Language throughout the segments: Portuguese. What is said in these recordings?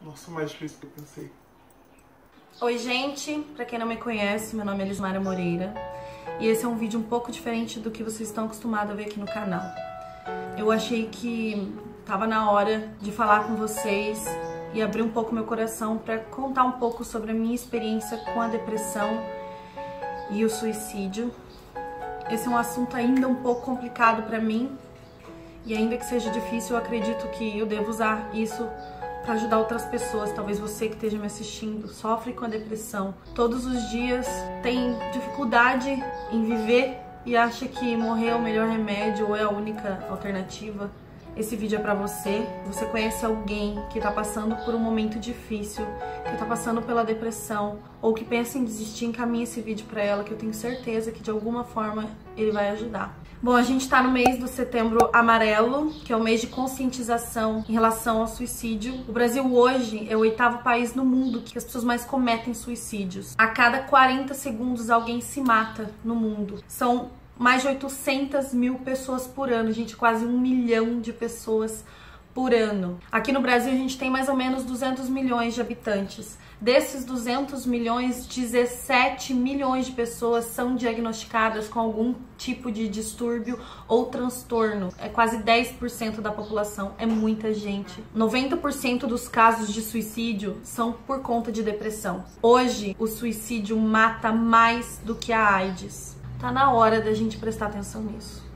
Nossa, mais difícil do que eu pensei. Oi gente, pra quem não me conhece, meu nome é Elismara Moreira e esse é um vídeo um pouco diferente do que vocês estão acostumados a ver aqui no canal. Eu achei que tava na hora de falar com vocês e abrir um pouco meu coração pra contar um pouco sobre a minha experiência com a depressão e o suicídio. Esse é um assunto ainda um pouco complicado pra mim e ainda que seja difícil, eu acredito que eu devo usar isso para ajudar outras pessoas. Talvez você que esteja me assistindo sofre com a depressão. Todos os dias tem dificuldade em viver e acha que morrer é o melhor remédio ou é a única alternativa. Esse vídeo é para você. Você conhece alguém que tá passando por um momento difícil, que tá passando pela depressão ou que pensa em desistir, encaminha esse vídeo para ela, que eu tenho certeza que de alguma forma ele vai ajudar. Bom, a gente tá no mês do Setembro Amarelo, que é o mês de conscientização em relação ao suicídio. O Brasil hoje é o 8º país no mundo que as pessoas mais cometem suicídios. A cada 40 segundos alguém se mata no mundo. São mais de 800 mil pessoas por ano, gente, quase 1 milhão de pessoas por ano. Aqui no Brasil a gente tem mais ou menos 200 milhões de habitantes. Desses 200 milhões, 17 milhões de pessoas são diagnosticadas com algum tipo de distúrbio ou transtorno. É quase 10% da população, é muita gente. 90% dos casos de suicídio são por conta de depressão. Hoje, o suicídio mata mais do que a AIDS. Tá na hora da gente prestar atenção nisso.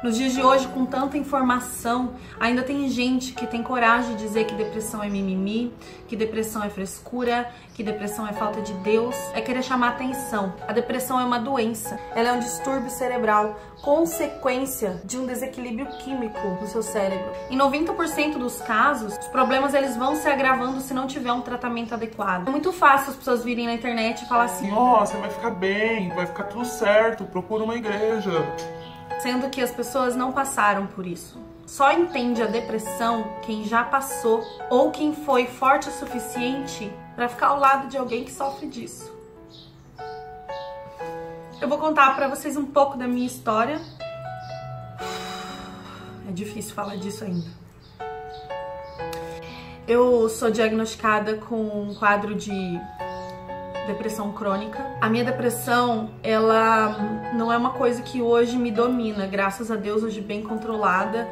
Nos dias de hoje, com tanta informação, ainda tem gente que tem coragem de dizer que depressão é mimimi, que depressão é frescura, que depressão é falta de Deus, é querer chamar atenção. A depressão é uma doença, ela é um distúrbio cerebral, consequência de um desequilíbrio químico no seu cérebro. Em 90% dos casos, os problemas eles vão se agravando se não tiver um tratamento adequado. É muito fácil as pessoas virem na internet e falar assim: ó, você vai ficar bem, vai ficar tudo certo, procura uma igreja. Sendo que as pessoas não passaram por isso. Só entende a depressão quem já passou ou quem foi forte o suficiente para ficar ao lado de alguém que sofre disso. Eu vou contar para vocês um pouco da minha história. É difícil falar disso ainda. Eu sou diagnosticada com um quadro de depressão crônica. A minha depressão, ela não é uma coisa que hoje me domina, graças a Deus, hoje bem controlada,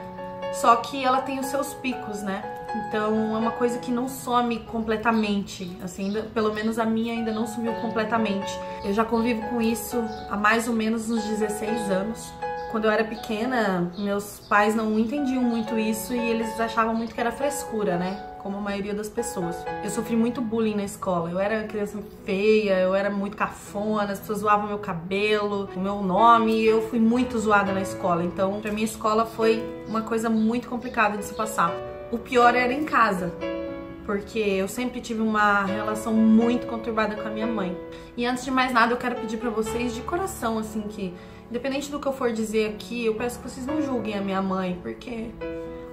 só que ela tem os seus picos, né? Então é uma coisa que não some completamente, assim, pelo menos a minha ainda não sumiu completamente. Eu já convivo com isso há mais ou menos uns 16 anos. Quando eu era pequena, meus pais não entendiam muito isso e eles achavam muito que era frescura, né? Como a maioria das pessoas. Eu sofri muito bullying na escola. Eu era criança feia, eu era muito cafona, as pessoas zoavam meu cabelo, o meu nome, e eu fui muito zoada na escola. Então, pra mim, a escola foi uma coisa muito complicada de se passar. O pior era em casa, porque eu sempre tive uma relação muito conturbada com a minha mãe. E antes de mais nada, eu quero pedir pra vocês de coração, assim, que independente do que eu for dizer aqui, eu peço que vocês não julguem a minha mãe, porque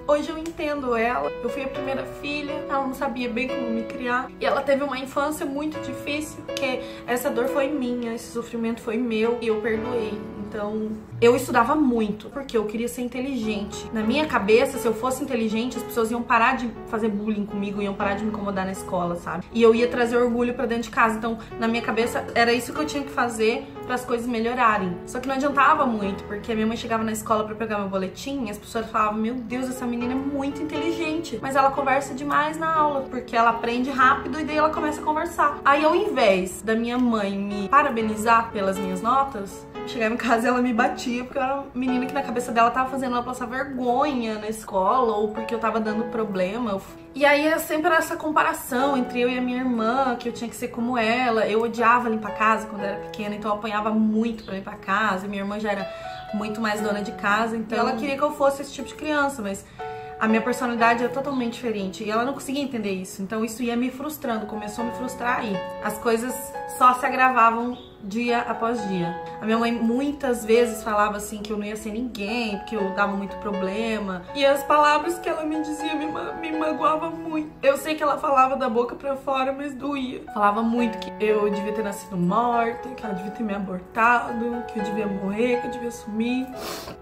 hoje eu entendo ela. Eu fui a primeira filha, ela não sabia bem como me criar. E ela teve uma infância muito difícil, porque essa dor foi minha, esse sofrimento foi meu e eu perdoei. Então, eu estudava muito, porque eu queria ser inteligente. Na minha cabeça, se eu fosse inteligente, as pessoas iam parar de fazer bullying comigo, iam parar de me incomodar na escola, sabe? E eu ia trazer orgulho pra dentro de casa. Então, na minha cabeça, era isso que eu tinha que fazer para as coisas melhorarem. Só que não adiantava muito, porque a minha mãe chegava na escola pra pegar meu boletim e as pessoas falavam: meu Deus, essa menina é muito inteligente, mas ela conversa demais na aula, porque ela aprende rápido e daí ela começa a conversar. Aí, ao invés da minha mãe me parabenizar pelas minhas notas, chegava em casa e ela me batia, porque eu era uma menina que na cabeça dela tava fazendo ela passar vergonha na escola, ou porque eu tava dando problema. E aí sempre era essa comparação entre eu e a minha irmã, que eu tinha que ser como ela. Eu odiava limpar a casa quando eu era pequena, então eu apanhava muito pra limpar a casa. Minha irmã já era muito mais dona de casa, então ela queria que eu fosse esse tipo de criança, mas a minha personalidade é totalmente diferente e ela não conseguia entender isso. Então isso ia me frustrando, começou a me frustrar aí. As coisas só se agravavam dia após dia. A minha mãe muitas vezes falava assim que eu não ia ser ninguém, porque eu dava muito problema. E as palavras que ela me dizia me magoavam muito. Eu sei que ela falava da boca pra fora, mas doía. Falava muito que eu devia ter nascido morta, que ela devia ter me abortado, que eu devia morrer, que eu devia sumir.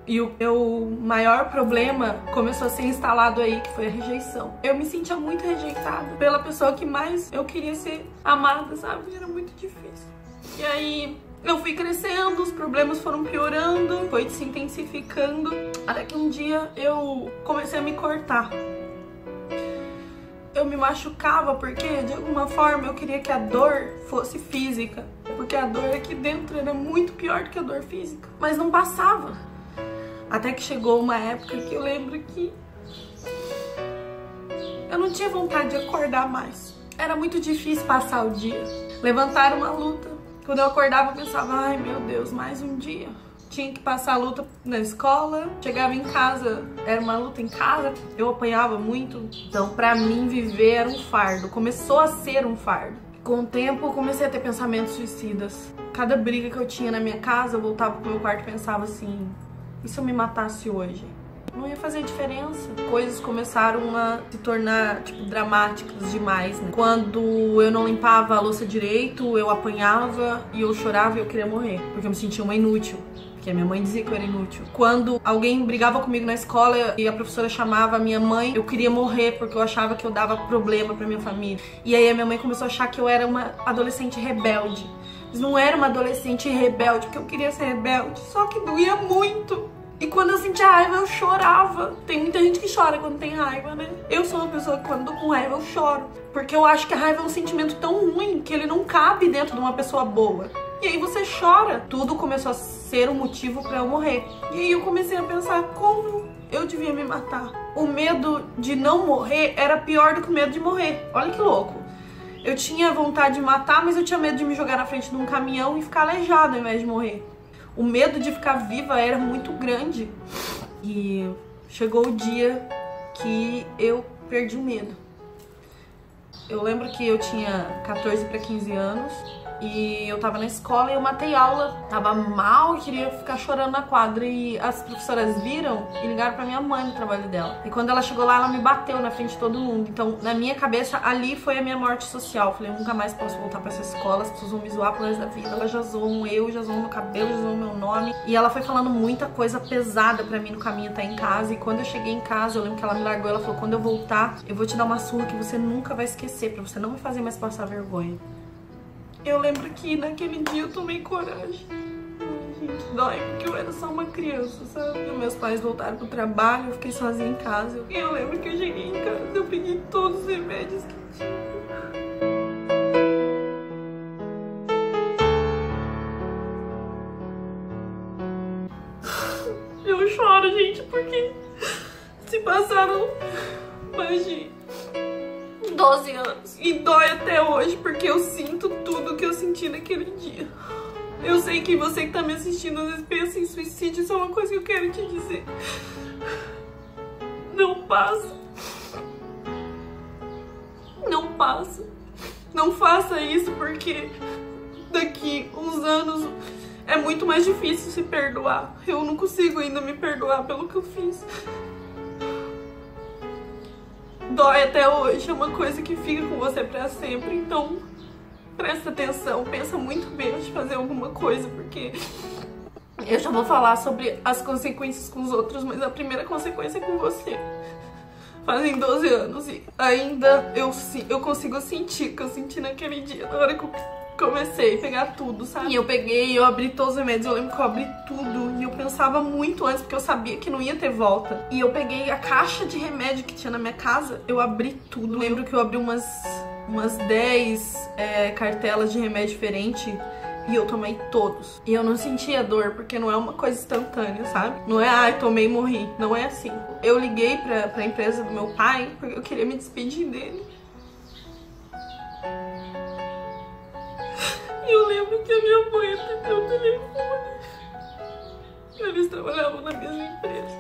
E o meu maior problema começou a ser instalado aí, que foi a rejeição. Eu me sentia muito rejeitada pela pessoa que mais eu queria ser amada, sabe? Era muito difícil. E aí eu fui crescendo, os problemas foram piorando, foi se intensificando, até que um dia eu comecei a me cortar. Eu me machucava porque, de alguma forma, eu queria que a dor fosse física, porque a dor aqui dentro era muito pior do que a dor física, mas não passava. Até que chegou uma época que eu lembro que eu não tinha vontade de acordar mais. Era muito difícil passar o dia. Levantar uma luta. Quando eu acordava, eu pensava, ai meu Deus, mais um dia. Tinha que passar a luta na escola, chegava em casa, era uma luta em casa, eu apanhava muito. Então, pra mim, viver era um fardo. Começou a ser um fardo. Com o tempo, eu comecei a ter pensamentos suicidas. Cada briga que eu tinha na minha casa, eu voltava pro meu quarto e pensava assim, e se eu me matasse hoje? Não ia fazer diferença. Coisas começaram a se tornar, tipo, dramáticas demais, né? Quando eu não limpava a louça direito, eu apanhava e eu chorava e eu queria morrer. Porque eu me sentia uma inútil. Porque a minha mãe dizia que eu era inútil. Quando alguém brigava comigo na escola e a professora chamava a minha mãe, eu queria morrer porque eu achava que eu dava problema pra minha família. E aí a minha mãe começou a achar que eu era uma adolescente rebelde. Mas não era uma adolescente rebelde, porque eu queria ser rebelde. Só que doía muito. E quando eu sentia raiva, eu chorava. Tem muita gente que chora quando tem raiva, né? Eu sou uma pessoa que quando tô com raiva, eu choro. Porque eu acho que a raiva é um sentimento tão ruim que ele não cabe dentro de uma pessoa boa. E aí você chora. Tudo começou a ser um motivo pra eu morrer. E aí eu comecei a pensar como eu devia me matar. O medo de não morrer era pior do que o medo de morrer. Olha que louco. Eu tinha vontade de matar, mas eu tinha medo de me jogar na frente de um caminhão e ficar aleijada ao invés de morrer. O medo de ficar viva era muito grande. E chegou o dia que eu perdi o medo. Eu lembro que eu tinha 14 para 15 anos e eu tava na escola e eu matei aula. Tava mal, queria ficar chorando na quadra. E as professoras viram e ligaram pra minha mãe no trabalho dela. E quando ela chegou lá, ela me bateu na frente de todo mundo. Então, na minha cabeça, ali foi a minha morte social. Eu falei, eu nunca mais posso voltar pra essa escola, as pessoas vão me zoar pro resto da vida. Elas já zoam eu, já zoam meu cabelo, já zoam meu nome. E ela foi falando muita coisa pesada pra mim no caminho até em casa. E quando eu cheguei em casa, eu lembro que ela me largou. Ela falou, quando eu voltar, eu vou te dar uma surra que você nunca vai esquecer, pra você não me fazer mais passar vergonha. Eu lembro que naquele dia eu tomei coragem. Ai, gente, dói, porque eu era só uma criança, sabe? E meus pais voltaram pro trabalho, eu fiquei sozinha em casa. E eu lembro que eu cheguei em casa, eu peguei todos os remédios que tinha. Eu choro, gente, porque se passaram mais de 12 anos. E dói até hoje, porque eu sinto tudo que eu senti naquele dia. Eu sei que você que tá me assistindo às vezes pensa em suicídio, isso é uma coisa que eu quero te dizer. Não passa. Não passa. Não faça isso, porque daqui uns anos é muito mais difícil se perdoar. Eu não consigo ainda me perdoar pelo que eu fiz. Dói até hoje, é uma coisa que fica com você pra sempre. Então, presta atenção, pensa muito bem antes de fazer alguma coisa, porque eu já vou falar sobre as consequências com os outros, mas a primeira consequência é com você. Fazem 12 anos e ainda eu consigo sentir o que eu senti naquele dia, na hora que eu comecei a pegar tudo, sabe? E eu abri todos os remédios, eu lembro que eu abri tudo e eu pensava muito antes, porque eu sabia que não ia ter volta. E eu peguei a caixa de remédio que tinha na minha casa, eu abri tudo. Eu lembro que eu abri umas 10 cartelas de remédio diferente e eu tomei todos. E eu não sentia dor, porque não é uma coisa instantânea, sabe? Não é, ai, tomei e morri. Não é assim. Eu liguei pra empresa do meu pai porque eu queria me despedir dele. E eu lembro que a minha mãe atendeu o telefone. Eles trabalhavam na mesma empresa.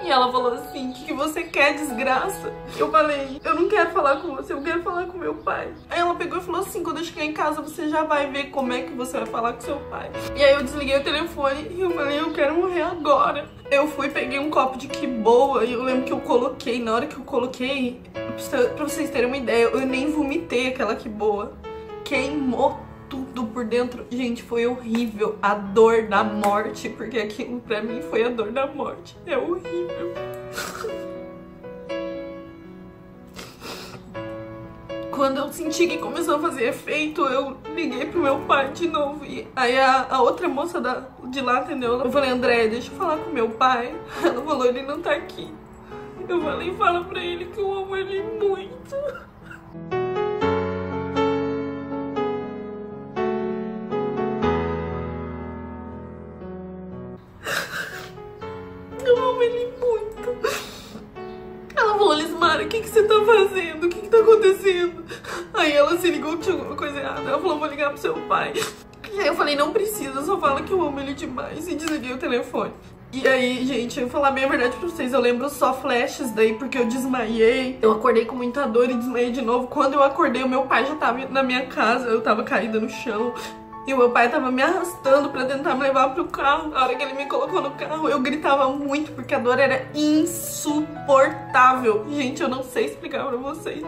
E ela falou assim, o que você quer, desgraça? Eu falei, eu não quero falar com você, eu quero falar com meu pai. Aí ela pegou e falou assim, quando eu chegar em casa você já vai ver como é que você vai falar com seu pai. E aí eu desliguei o telefone e eu falei, eu quero morrer agora. Eu fui, peguei um copo de que boa e eu lembro que eu coloquei, na hora que eu coloquei, pra vocês terem uma ideia, eu nem vomitei aquela que boa. Queimou tudo por dentro. Gente, foi horrível. A dor da morte, porque aquilo pra mim foi a dor da morte. É horrível. Quando eu senti que começou a fazer efeito, eu liguei pro meu pai de novo. E aí a outra moça de lá atendeu. Eu falei, André, deixa eu falar com meu pai. Ela falou, ele não tá aqui. Eu falei, fala pra ele que eu amo ele muito. Eu amo ele muito. Ela falou, Lismara, o que você tá fazendo? O que tá acontecendo? Aí ela se ligou que tinha alguma coisa errada. Ela falou, vou ligar pro seu pai. E aí eu falei, não precisa, só fala que eu amo ele demais. E desliguei o telefone. E aí, gente, eu vou falar bem a verdade pra vocês. Eu lembro só flashes daí, porque eu desmaiei. Eu acordei com muita dor e desmaiei de novo. Quando eu acordei, o meu pai já tava na minha casa. Eu tava caída no chão. E o meu pai tava me arrastando pra tentar me levar pro carro. Na hora que ele me colocou no carro, eu gritava muito, porque a dor era insuportável. Gente, eu não sei explicar pra vocês.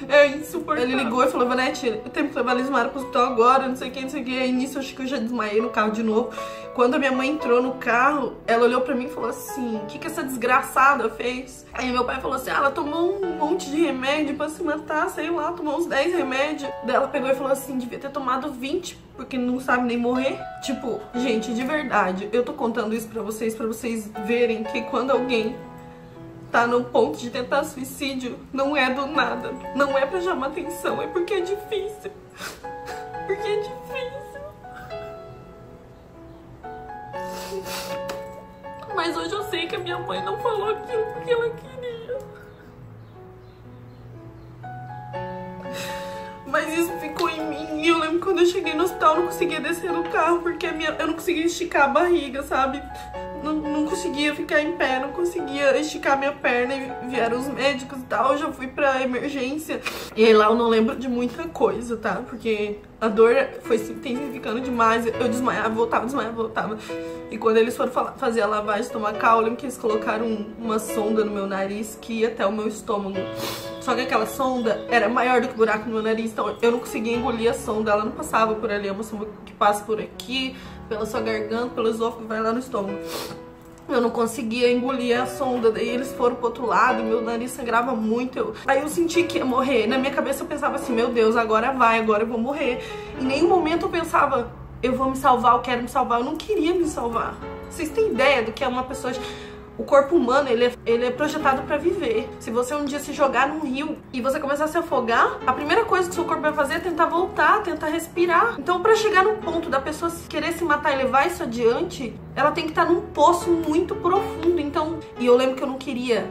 É insuportável. Ele ligou e falou, Vanete, eu tenho que levar a Lismara pro hospital agora, não sei o que, não sei o que. Aí nisso, eu acho que eu já desmaiei no carro de novo. Quando a minha mãe entrou no carro, ela olhou pra mim e falou assim, o que essa desgraçada fez? Aí meu pai falou assim, ela tomou um monte de remédio pra se matar, sei lá, tomou uns 10 remédios. Daí ela pegou e falou assim, devia ter tomado 20, porque não sabe nem morrer. Tipo, gente, de verdade, eu tô contando isso pra vocês verem que quando alguém tá no ponto de tentar suicídio, não é do nada. Não é pra chamar atenção, é porque é difícil. Porque é difícil. Mas hoje eu sei que a minha mãe não falou aquilo porque ela queria. Mas isso ficou em mim. E eu lembro quando eu cheguei no hospital, eu não conseguia descer do carro, porque eu não conseguia esticar a barriga, sabe? Não conseguia ficar em pé, não conseguia esticar minha perna. E vieram os médicos e tal, eu já fui pra emergência. E aí lá eu não lembro de muita coisa, tá? Porque a dor foi se intensificando demais. Eu desmaiava, voltava, desmaiava, voltava. E quando eles foram fazer a lavagem estomacal, eu lembro que eles colocaram uma sonda no meu nariz que ia até o meu estômago. Só que aquela sonda era maior do que o buraco no meu nariz, então eu não conseguia engolir a sonda, ela não passava por ali. É uma sonda que passa por aqui, pela sua garganta, pelo esôfago, vai lá no estômago. Eu não conseguia engolir a sonda, daí eles foram pro outro lado, meu nariz sangrava muito. Aí eu senti que ia morrer. Na minha cabeça eu pensava assim, meu Deus, agora vai, agora eu vou morrer. Em nenhum momento eu pensava, eu vou me salvar, eu quero me salvar. Eu não queria me salvar. Vocês têm ideia do que é uma pessoa... O corpo humano, ele é projetado pra viver. Se você um dia se jogar num rio e você começar a se afogar, a primeira coisa que o seu corpo vai fazer é tentar voltar, tentar respirar. Então, pra chegar no ponto da pessoa querer se matar e levar isso adiante, ela tem que estar num poço muito profundo. Então, e eu lembro que eu não queria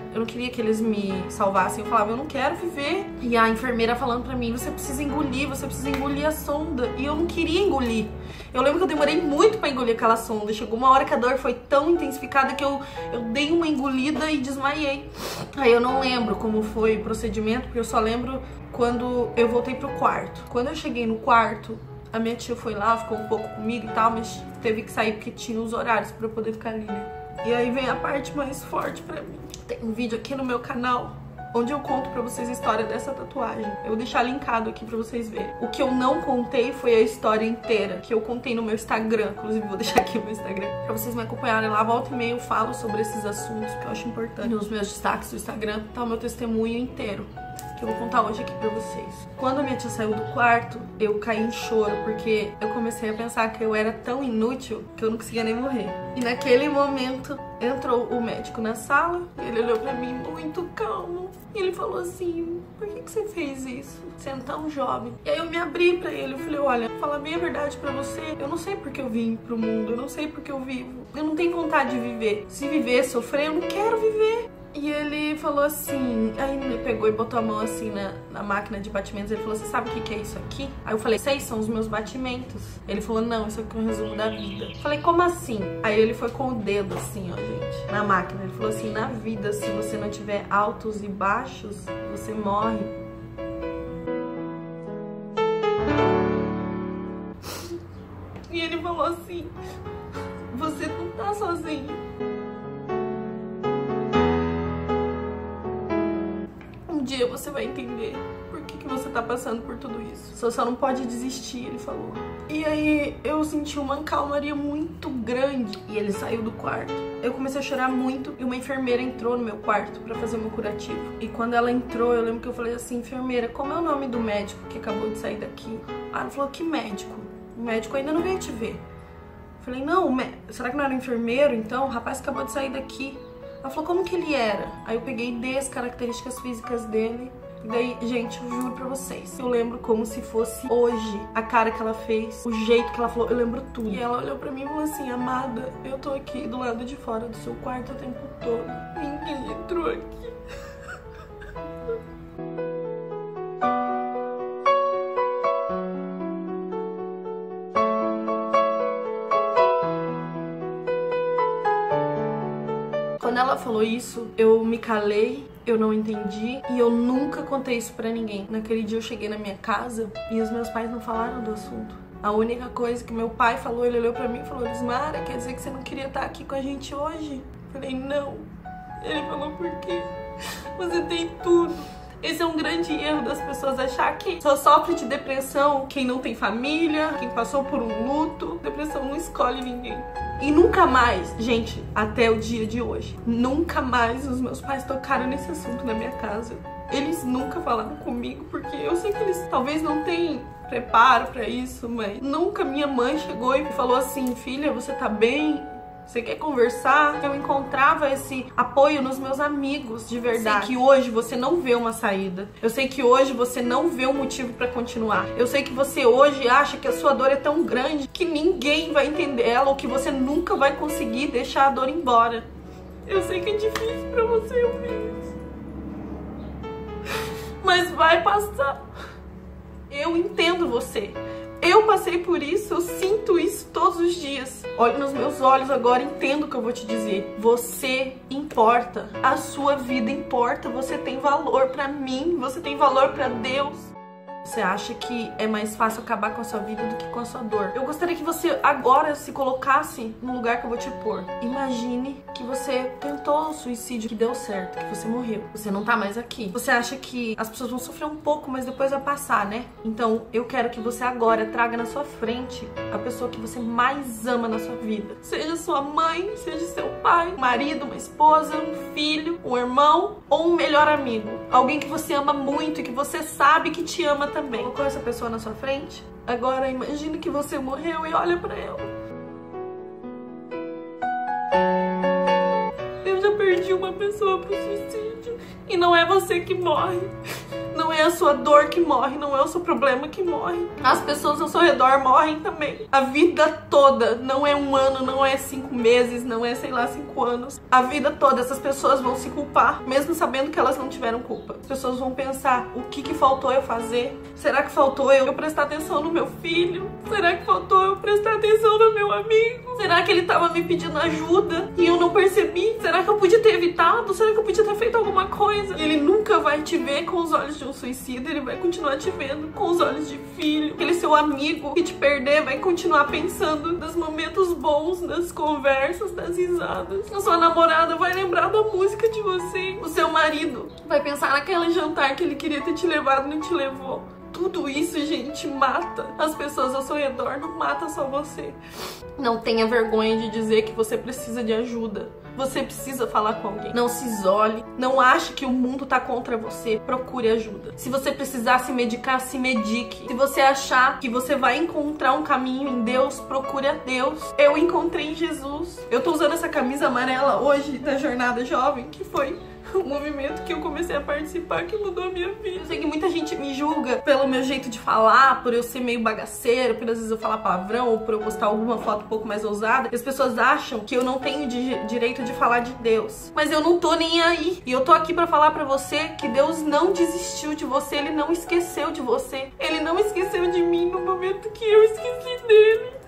que eles me salvassem. Eu falava, eu não quero viver. E a enfermeira falando pra mim, você precisa engolir a sonda. E eu não queria engolir. Eu lembro que eu demorei muito pra engolir aquela sonda. Chegou uma hora que a dor foi tão intensificada que eu dei uma engolida e desmaiei. Aí eu não lembro como foi o procedimento, porque eu só lembro quando eu voltei pro quarto. Quando eu cheguei no quarto, a minha tia foi lá, ficou um pouco comigo e tal, mas teve que sair porque tinha os horários pra eu poder ficar ali, né? E aí vem a parte mais forte pra mim. Tem um vídeo aqui no meu canal onde eu conto pra vocês a história dessa tatuagem. Eu vou deixar linkado aqui pra vocês verem. O que eu não contei foi a história inteira, que eu contei no meu Instagram. Inclusive, vou deixar aqui o meu Instagram pra vocês me acompanharem lá. Volta e meia eu falo sobre esses assuntos que eu acho importante. Nos meus destaques do Instagram tá o meu testemunho inteiro, que eu vou contar hoje aqui pra vocês. Quando a minha tia saiu do quarto, eu caí em choro, porque eu comecei a pensar que eu era tão inútil que eu não conseguia nem morrer. E naquele momento, entrou o médico na sala, ele olhou pra mim muito calmo, e ele falou assim, por que você fez isso? Você é tão jovem. E aí eu me abri pra ele, eu falei, olha, vou falar bem a verdade pra você, eu não sei porque eu vim pro mundo, eu não sei porque eu vivo, eu não tenho vontade de viver. Se viver, sofrer, eu não quero viver. E ele falou assim, aí ele pegou e botou a mão assim na máquina de batimentos. Ele falou, você sabe o que é isso aqui? Aí eu falei, sei, são os meus batimentos. Ele falou, não, isso aqui é um resumo da vida. Eu falei, como assim? Aí ele foi com o dedo assim, ó, gente, na máquina. Ele falou assim, na vida, se você não tiver altos e baixos, você morre. E ele falou assim, você não tá sozinho. Um dia você vai entender por que você tá passando por tudo isso. Você só não pode desistir, ele falou. E aí eu senti uma calmaria muito grande e ele saiu do quarto. Eu comecei a chorar muito e uma enfermeira entrou no meu quarto pra fazer o meu curativo. E quando ela entrou, eu lembro que eu falei assim, enfermeira, como é o nome do médico que acabou de sair daqui? Ah, ela falou, que médico? O médico ainda não veio te ver. Eu falei, não, será que não era enfermeiro então? O rapaz acabou de sair daqui. Ela falou, como que ele era? Aí eu peguei e dei as características físicas dele. E daí, gente, eu juro pra vocês, eu lembro como se fosse hoje a cara que ela fez, o jeito que ela falou, eu lembro tudo. E ela olhou pra mim e falou assim, amada, eu tô aqui do lado de fora do seu quarto o tempo todo. Ninguém entrou aqui. Quando ela falou isso, eu me calei, eu não entendi e eu nunca contei isso pra ninguém. Naquele dia eu cheguei na minha casa e os meus pais não falaram do assunto. A única coisa que meu pai falou, ele olhou pra mim e falou, Lismara, quer dizer que você não queria estar aqui com a gente hoje? Eu falei, não. Ele falou, por quê? Você tem tudo. Esse é um grande erro das pessoas achar que só sofre de depressão quem não tem família, quem passou por um luto. Depressão não escolhe ninguém. E nunca mais, gente, até o dia de hoje, nunca mais os meus pais tocaram nesse assunto na minha casa. Eles nunca falaram comigo, porque eu sei que eles talvez não tenham preparo pra isso, mas nunca minha mãe chegou e falou assim, filha, você tá bem? Você quer conversar? Eu encontrava esse apoio nos meus amigos, de verdade. Eu sei que hoje você não vê uma saída. Eu sei que hoje você não vê um motivo pra continuar. Eu sei que você hoje acha que a sua dor é tão grande que ninguém vai entender ela ou que você nunca vai conseguir deixar a dor embora. Eu sei que é difícil pra você ouvir isso. Mas vai passar. Eu entendo você. Eu passei por isso, eu sinto isso todos os dias. Olhe nos meus olhos agora, entendo o que eu vou te dizer. Você importa, a sua vida importa, você tem valor pra mim, você tem valor pra Deus. Você acha que é mais fácil acabar com a sua vida do que com a sua dor? Eu gostaria que você agora se colocasse no lugar que eu vou te pôr. Imagine que você tentou o suicídio, que deu certo, que você morreu. Você não tá mais aqui. Você acha que as pessoas vão sofrer um pouco, mas depois vai passar, né? Então eu quero que você agora traga na sua frente a pessoa que você mais ama na sua vida. Seja sua mãe, seja seu pai, um marido, uma esposa, um filho, um irmão ou um melhor amigo. Alguém que você ama muito e que você sabe que te ama também. Colocou essa pessoa na sua frente? Agora imagine que você morreu e olha pra ela. Eu já perdi uma pessoa pro suicídio. E não é você que morre. Não é a sua dor que morre, não é o seu problema que morre. As pessoas ao seu redor morrem também. A vida toda, não é um ano, não é 5 meses, não é, sei lá, 5 anos. A vida toda, essas pessoas vão se culpar, mesmo sabendo que elas não tiveram culpa. As pessoas vão pensar, o que faltou eu fazer? Será que faltou eu prestar atenção no meu filho? Será que faltou eu prestar atenção no meu amigo? Será que ele tava me pedindo ajuda e eu não percebi? Será que eu podia ter evitado? Será que eu podia ter feito alguma coisa? E ele nunca vai te ver com os olhos de um suicida, ele vai continuar te vendo com os olhos de filho. Aquele seu amigo que te perder vai continuar pensando nos momentos bons, nas conversas, nas risadas. A sua namorada vai lembrar da música de você. O seu marido vai pensar naquele jantar que ele queria ter te levado e não te levou. Tudo isso, gente, mata as pessoas ao seu redor, não mata só você. Não tenha vergonha de dizer que você precisa de ajuda. Você precisa falar com alguém. Não se isole. Não ache que o mundo tá contra você. Procure ajuda. Se você precisar se medicar, se medique. Se você achar que você vai encontrar um caminho em Deus, procure a Deus. Eu encontrei em Jesus. Eu tô usando essa camisa amarela hoje da Jornada Jovem, que foi um movimento que eu comecei a participar que mudou a minha vida. Eu sei que muita gente me julga pelo meu jeito de falar, por eu ser meio bagaceira, por às vezes eu falar palavrão ou por eu postar alguma foto um pouco mais ousada. E as pessoas acham que eu não tenho direito de falar de Deus. Mas eu não tô nem aí. E eu tô aqui pra falar pra você que Deus não desistiu de você, Ele não esqueceu de você. Ele não esqueceu de mim no momento que eu esqueci dele.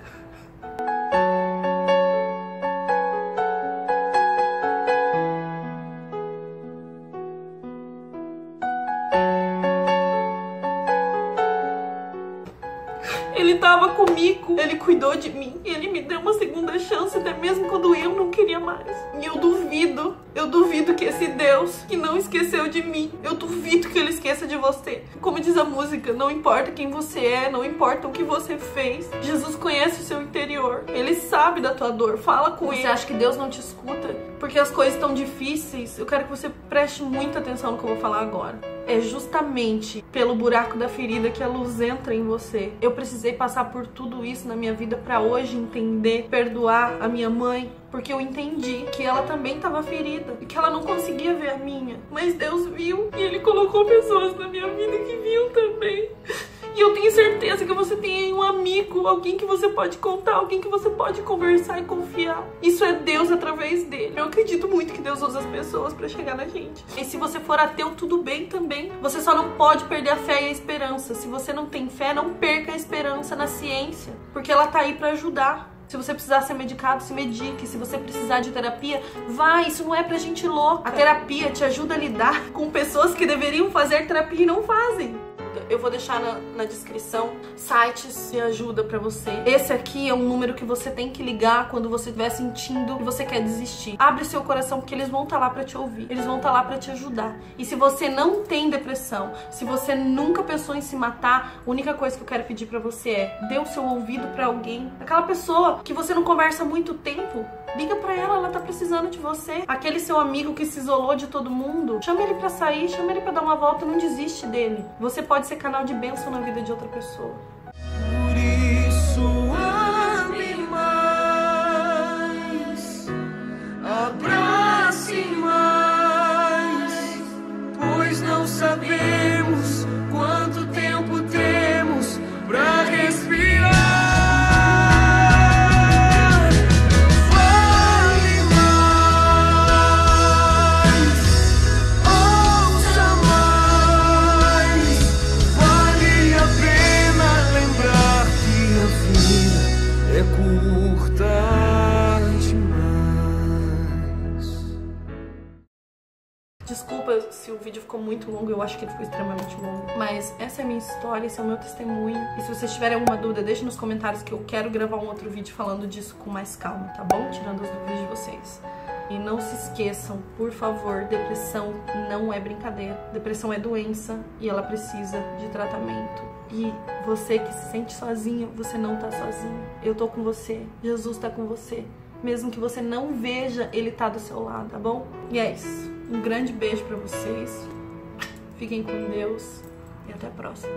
Ele tava comigo, ele cuidou de mim, ele me deu uma segunda chance, até mesmo quando eu não queria mais. E eu duvido que esse Deus que não esqueceu de mim, eu duvido que ele esqueça de você. Como diz a música, não importa quem você é, não importa o que você fez, Jesus conhece o seu interior, ele sabe da tua dor, fala com ele. Você acha que Deus não te escuta? Porque as coisas estão difíceis, eu quero que você preste muita atenção no que eu vou falar agora. É justamente pelo buraco da ferida que a luz entra em você. Eu precisei passar por tudo isso na minha vida pra hoje entender, perdoar a minha mãe, porque eu entendi que ela também estava ferida e que ela não conseguia ver a minha. Mas Deus viu e Ele colocou pessoas na minha vida que viam também. E eu tenho certeza que você tem aí um amigo, alguém que você pode contar, alguém que você pode conversar e confiar. Isso é Deus através dele. Eu acredito muito que Deus usa as pessoas pra chegar na gente. E se você for ateu, tudo bem também. Você só não pode perder a fé e a esperança. Se você não tem fé, não perca a esperança na ciência, porque ela tá aí pra ajudar. Se você precisar ser medicado, se medique. Se você precisar de terapia, vai. Isso não é pra gente louca. A terapia te ajuda a lidar com pessoas que deveriam fazer terapia e não fazem. Eu vou deixar na descrição sites de ajuda pra você. Esse aqui é um número que você tem que ligar quando você estiver sentindo que você quer desistir. Abre seu coração, porque eles vão estar lá pra te ouvir. Eles vão estar lá pra te ajudar. E se você não tem depressão, se você nunca pensou em se matar, a única coisa que eu quero pedir pra você é: dê o seu ouvido pra alguém. Aquela pessoa que você não conversa há muito tempo, liga pra ela, ela tá precisando de você. Aquele seu amigo que se isolou de todo mundo, chama ele pra sair, chama ele pra dar uma volta, não desiste dele. Você pode ser canal de bênção na vida de outra pessoa. Por isso ame mais, abrace mais, pois não sabemos quanto tempo temos pra respirar. Desculpa se o vídeo ficou muito longo, eu acho que ele ficou extremamente longo. Mas essa é a minha história, esse é o meu testemunho. E se vocês tiverem alguma dúvida, deixe nos comentários que eu quero gravar um outro vídeo falando disso com mais calma, tá bom? Tirando as dúvidas de vocês. E não se esqueçam, por favor, depressão não é brincadeira. Depressão é doença e ela precisa de tratamento. E você que se sente sozinho, você não tá sozinho. Eu tô com você, Jesus tá com você. Mesmo que você não veja, Ele tá do seu lado, tá bom? E é isso. Um grande beijo pra vocês. Fiquem com Deus e até a próxima.